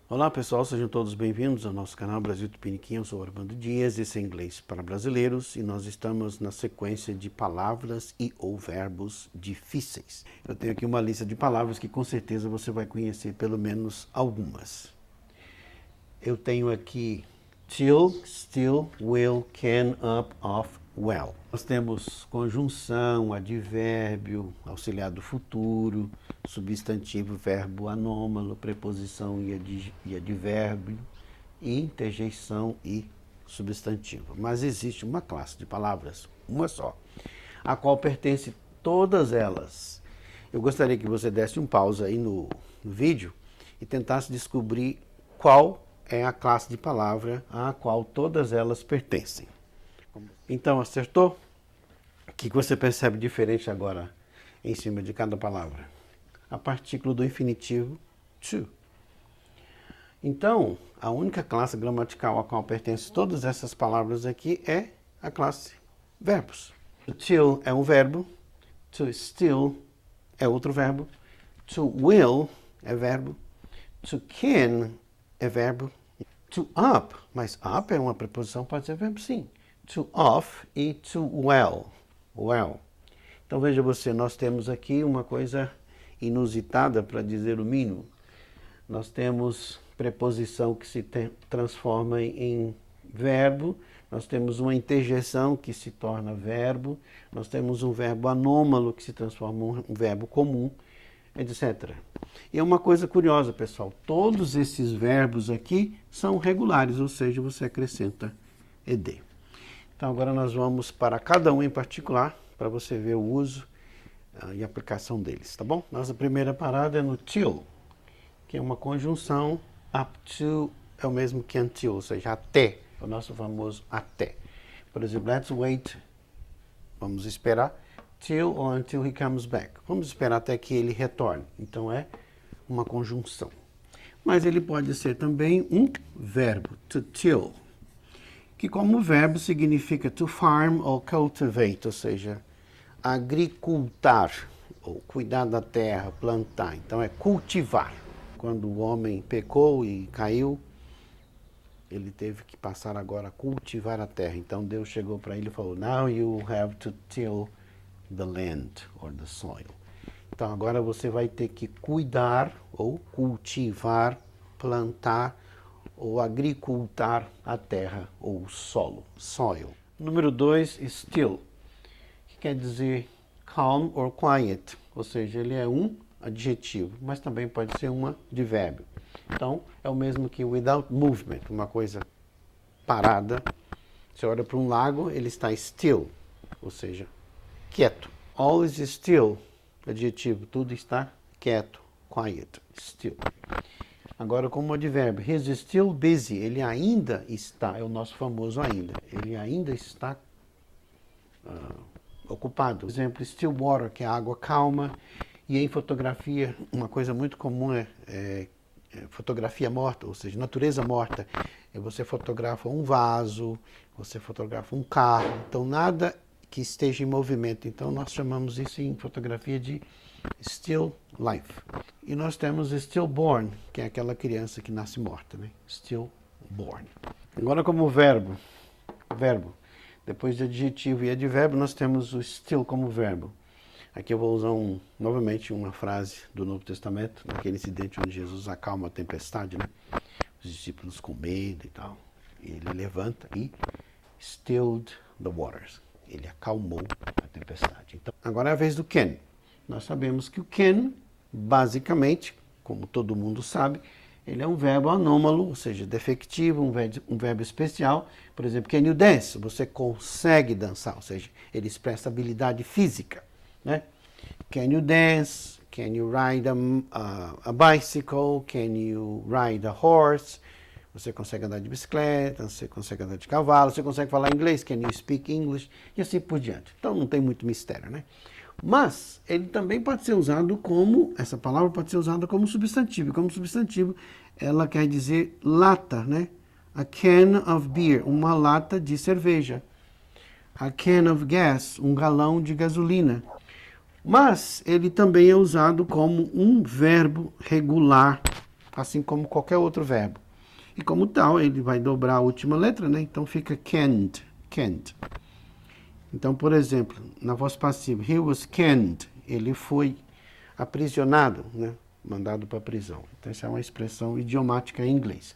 Olá pessoal, sejam todos bem-vindos ao nosso canal Brasil Tupiniquim. Eu sou Armando Dias, esse é Inglês para Brasileiros e nós estamos na sequência de palavras e ou verbos difíceis. Eu tenho aqui uma lista de palavras que com certeza você vai conhecer pelo menos algumas. Eu tenho aqui till, still, will, can, up, off, well. Nós temos conjunção, advérbio, auxiliar do futuro, substantivo, verbo anômalo, preposição e advérbio, interjeição e substantivo. Mas existe uma classe de palavras, uma só, a qual pertence todas elas. Eu gostaria que você desse um pausa aí no vídeo e tentasse descobrir qual é a classe de palavra a qual todas elas pertencem. Então, acertou? O que você percebe diferente agora em cima de cada palavra? A partícula do infinitivo to. Então, a única classe gramatical a qual pertence todas essas palavras aqui é a classe verbos. To till é um verbo, to still é outro verbo, to will é verbo, to can é verbo, to up, mas up é uma preposição, pode ser verbo sim. To off e to well. Well. Então veja você, nós temos aqui uma coisa inusitada para dizer o mínimo. Nós temos preposição que se transforma em verbo, nós temos uma interjeição que se torna verbo, nós temos um verbo anômalo que se transforma em um verbo comum, etc. E é uma coisa curiosa, pessoal, todos esses verbos aqui são regulares, ou seja, você acrescenta ed. Então agora nós vamos para cada um em particular, para você ver o uso e aplicação deles, tá bom? Nossa primeira parada é no till, que é uma conjunção. Up to é o mesmo que until, ou seja, até, é o nosso famoso até. Por exemplo, let's wait, vamos esperar, till or until he comes back. Vamos esperar até que ele retorne. Então é uma conjunção. Mas ele pode ser também um verbo, to till, que como verbo significa to farm or cultivate, ou seja, agricultar, ou cuidar da terra, plantar. Então é cultivar. Quando o homem pecou e caiu, ele teve que passar agora a cultivar a terra. Então Deus chegou para ele e falou, now you have to till the land or the soil. Então agora você vai ter que cuidar ou cultivar, plantar ou agricultar a terra ou o solo, soil. Número 2, still, que quer dizer calm or quiet, ou seja, ele é um adjetivo, mas também pode ser um advérbio. Então, é o mesmo que without movement, uma coisa parada. Você olha para um lago, ele está still, ou seja, quieto. All is still, adjetivo, tudo está quieto, quiet, still. Agora, como advérbio, he's still busy, ele ainda está, é o nosso famoso ainda, ele ainda está ocupado. Por exemplo, still water, que é água calma. E em fotografia, uma coisa muito comum é fotografia morta, ou seja, natureza morta. Você fotografa um vaso, você fotografa um carro, então nada que esteja em movimento. Então nós chamamos isso em fotografia de still life. E nós temos stillborn, que é aquela criança que nasce morta, né? Stillborn. Agora como verbo, depois de adjetivo e advérbio, nós temos o still como verbo. Aqui eu vou usar novamente uma frase do Novo Testamento, naquele incidente onde Jesus acalma a tempestade, né? Os discípulos com medo e tal. E ele levanta e stilled the waters. Ele acalmou a tempestade. Então, agora é a vez do can. Nós sabemos que o can, basicamente, como todo mundo sabe, ele é um verbo anômalo, ou seja, defectivo, um verbo especial. Por exemplo, can you dance? Você consegue dançar, ou seja, ele expressa habilidade física. Né? Can you dance? Can you ride a bicycle? Can you ride a horse? Você consegue andar de bicicleta, você consegue andar de cavalo, você consegue falar inglês, can you speak English? E assim por diante. Então não tem muito mistério, né? Mas ele também pode ser usado como, essa palavra pode ser usada como substantivo. Como substantivo, ela quer dizer lata, né? A can of beer, uma lata de cerveja. A can of gas, um galão de gasolina. Mas ele também é usado como um verbo regular, assim como qualquer outro verbo. E como tal, ele vai dobrar a última letra, né? Então fica canned, canned. Então, por exemplo, na voz passiva, he was canned, ele foi aprisionado, né? Mandado para a prisão. Então, essa é uma expressão idiomática em inglês.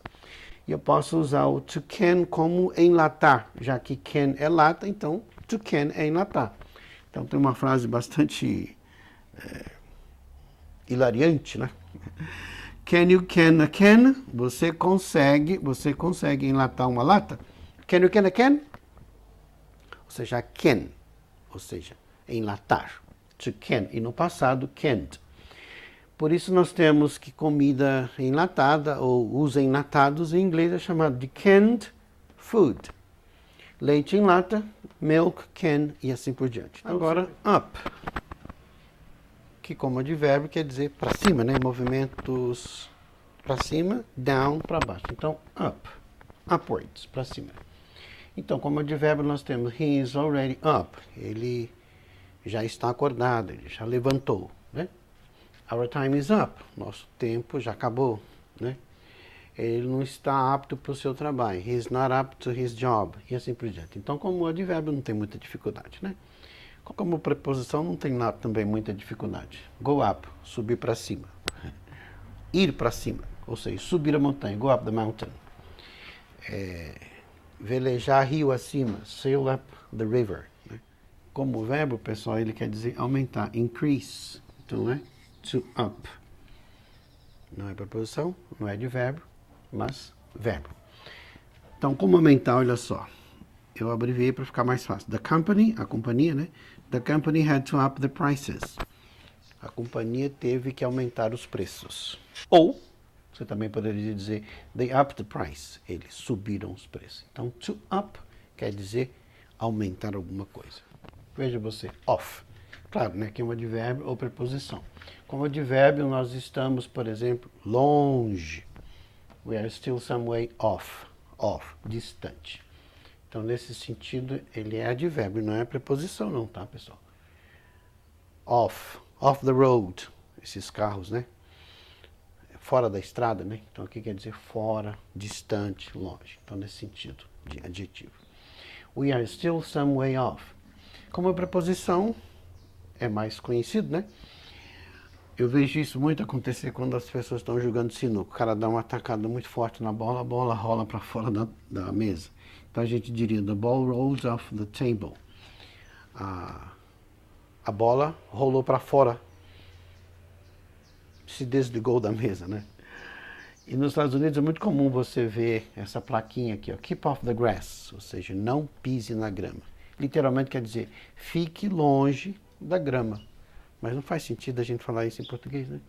E eu posso usar o to can como enlatar, já que can é lata, então to can é enlatar. Então, tem uma frase bastante hilariante, né? Can you can a can? Você consegue enlatar uma lata? Can you can a can? Ou seja, can, ou seja, enlatar. To can, e no passado, canned. Por isso nós temos que comida enlatada, ou os enlatados em inglês é chamado de canned food. Leite em lata, milk, can e assim por diante. Agora, up, que como advérbio quer dizer para cima, né? Movimentos para cima, down, para baixo. Então, up, upwards, para cima. Então, como advérbio nós temos he is already up. Ele já está acordado, ele já levantou, né? Our time is up. Nosso tempo já acabou, né? Ele não está apto para o seu trabalho. He is not up to his job. E assim por diante. Então, como advérbio, não tem muita dificuldade, né? Como preposição, não tem também muita dificuldade. Go up, subir para cima. Ir para cima, ou seja, subir a montanha. Go up the mountain. Velejar rio acima. Sail up the river. Né? Como verbo, pessoal, ele quer dizer aumentar. Increase. Então, é to up. Não é preposição, não é advérbio, mas verbo. Então, como aumentar, olha só. Eu abreviei para ficar mais fácil. The company, a companhia, né? The company had to up the prices. A companhia teve que aumentar os preços. Ou, você também poderia dizer, they upped the price. Eles subiram os preços. Então, to up quer dizer aumentar alguma coisa. Veja você, off. Claro, né? Que é um advérbio ou preposição. Como advérbio, nós estamos, por exemplo, longe. We are still some way off. Off, distante. Então, nesse sentido, ele é advérbio, não é preposição não, tá, pessoal? Off the road, esses carros, né? Fora da estrada, né? Então, aqui quer dizer fora, distante, longe. Então, nesse sentido, de adjetivo. We are still some way off. Como preposição, é mais conhecido, né? Eu vejo isso muito acontecer quando as pessoas estão jogando sinuca. O cara dá uma tacada muito forte na bola, a bola rola para fora da mesa. Então a gente diria, the ball rolls off the table. A bola rolou para fora, se desligou da mesa, né? E nos Estados Unidos é muito comum você ver essa plaquinha aqui, ó, keep off the grass, ou seja, não pise na grama. Literalmente quer dizer, fique longe da grama. Mas não faz sentido a gente falar isso em português, né?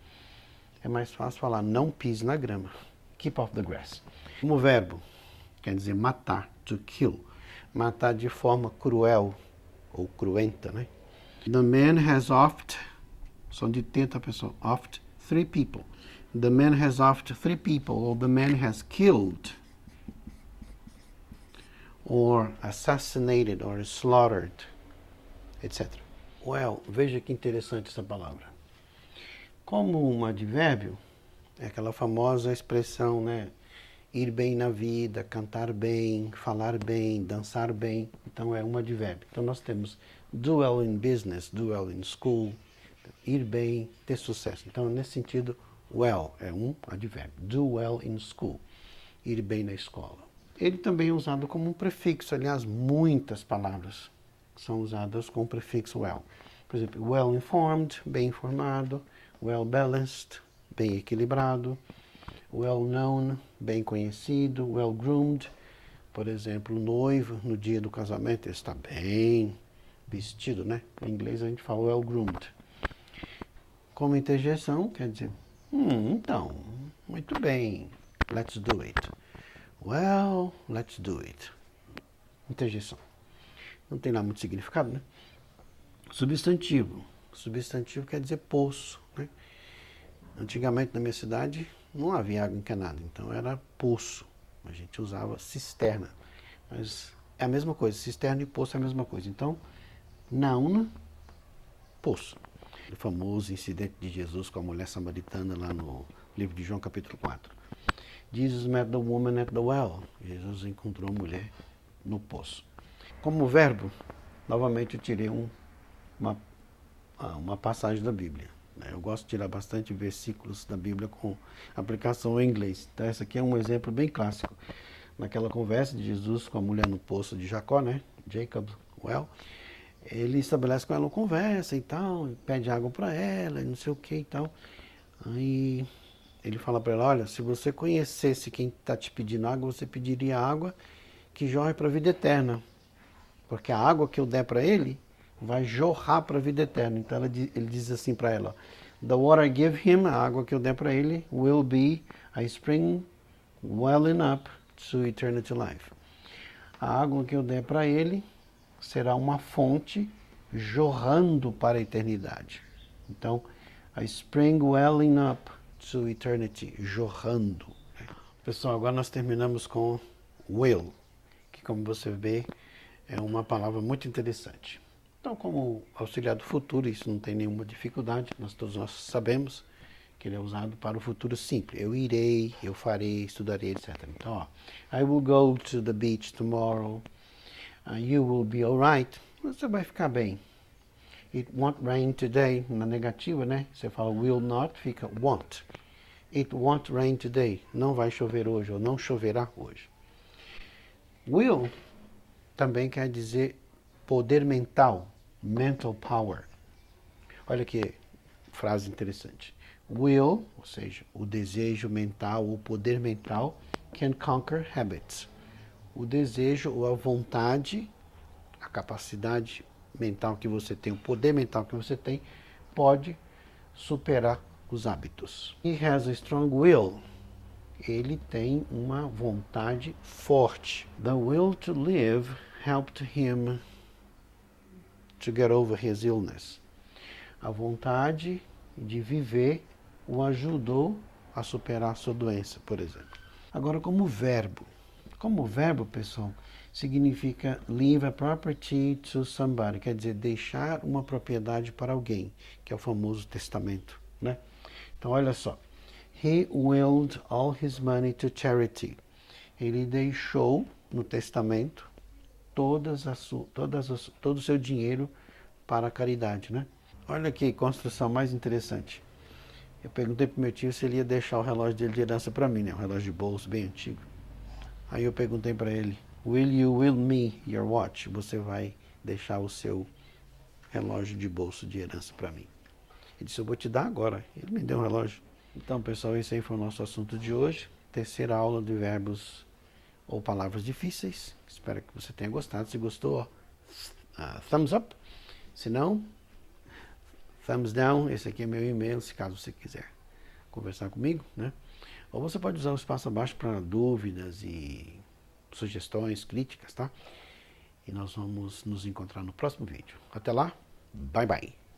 É mais fácil falar não pise na grama. Keep off the grass. Como verbo, quer dizer matar, to kill. Matar de forma cruel ou cruenta, né? The man has offed, som de tenta pessoal, offed 3 people. The man has offed 3 people, or the man has killed, or assassinated, or slaughtered, etc. Well, veja que interessante essa palavra. Como um advérbio, é aquela famosa expressão, né? Ir bem na vida, cantar bem, falar bem, dançar bem. Então, é um advérbio. Então, nós temos do well in business, do well in school, ir bem, ter sucesso. Então, nesse sentido, well é um advérbio. Do well in school, ir bem na escola. Ele também é usado como um prefixo. Aliás, muitas palavras são usadas com o prefixo well. Por exemplo, well informed, bem informado. Well balanced, bem equilibrado. Well known, bem conhecido. Well groomed, por exemplo, o noivo no dia do casamento ele está bem vestido, né? Em inglês a gente fala well groomed. Como interjeição, quer dizer, então, muito bem, let's do it. Well, let's do it. Interjeição. Não tem lá muito significado, né? Substantivo. Substantivo quer dizer poço, né? Antigamente na minha cidade não havia água encanada, então era poço. A gente usava cisterna. Mas é a mesma coisa, cisterna e poço é a mesma coisa. Então, nauna, poço. O famoso incidente de Jesus com a mulher samaritana lá no livro de João, capítulo 4. Jesus met the woman at the well. Jesus encontrou a mulher no poço. Como verbo, novamente eu tirei uma passagem da Bíblia. Eu gosto de tirar bastante versículos da Bíblia com aplicação em inglês. Então, esse aqui é um exemplo bem clássico. Naquela conversa de Jesus com a mulher no poço de Jacó, né? Jacob Well, ele estabelece com ela uma conversa e tal, pede água para ela, e não sei o que e tal. Aí ele fala para ela, olha, se você conhecesse quem está te pedindo água, você pediria água que jorre para a vida eterna. Porque a água que eu der para ele vai jorrar para a vida eterna. Então ele diz assim para ela, the water I give him, a água que eu der para ele, will be a spring welling up to eternity life. A água que eu der para ele será uma fonte jorrando para a eternidade. Então, a spring welling up to eternity, jorrando. Pessoal, agora nós terminamos com will, que como você vê, é uma palavra muito interessante. Então, como auxiliar do futuro, isso não tem nenhuma dificuldade, todos nós sabemos que ele é usado para o futuro simples. Eu irei, eu farei, estudarei, etc. Então, ó, I will go to the beach tomorrow. You will be alright. Você vai ficar bem. It won't rain today. Na negativa, né? Você fala will not, fica won't. It won't rain today. Não vai chover hoje, ou não choverá hoje. Will também quer dizer poder mental, mental power. Olha que frase interessante. Will, ou seja, o desejo mental, o poder mental, can conquer habits. O desejo ou a vontade, a capacidade mental que você tem, o poder mental que você tem, pode superar os hábitos. He has a strong will. Ele tem uma vontade forte. The will to live helped him to get over his illness. A vontade de viver o ajudou a superar a sua doença, por exemplo. Agora, como verbo. Como verbo, pessoal, significa leave a property to somebody, quer dizer, deixar uma propriedade para alguém, que é o famoso testamento, né? Então, olha só. He willed all his money to charity. Ele deixou no testamento todo o seu dinheiro para a caridade, né? Olha que construção mais interessante. Eu perguntei para o meu tio se ele ia deixar o relógio dele de herança para mim, né? Um relógio de bolso bem antigo. Aí eu perguntei para ele, will you will me your watch? Você vai deixar o seu relógio de bolso de herança para mim? Ele disse, eu vou te dar agora. Ele me deu um relógio. Então, pessoal, esse aí foi o nosso assunto de hoje. Terceira aula de verbos ou palavras difíceis. Espero que você tenha gostado. Se gostou, thumbs up. Se não, thumbs down. Esse aqui é meu e-mail, se caso você quiser conversar comigo, né? Ou você pode usar o espaço abaixo para dúvidas e sugestões, críticas, tá? E nós vamos nos encontrar no próximo vídeo. Até lá, bye bye!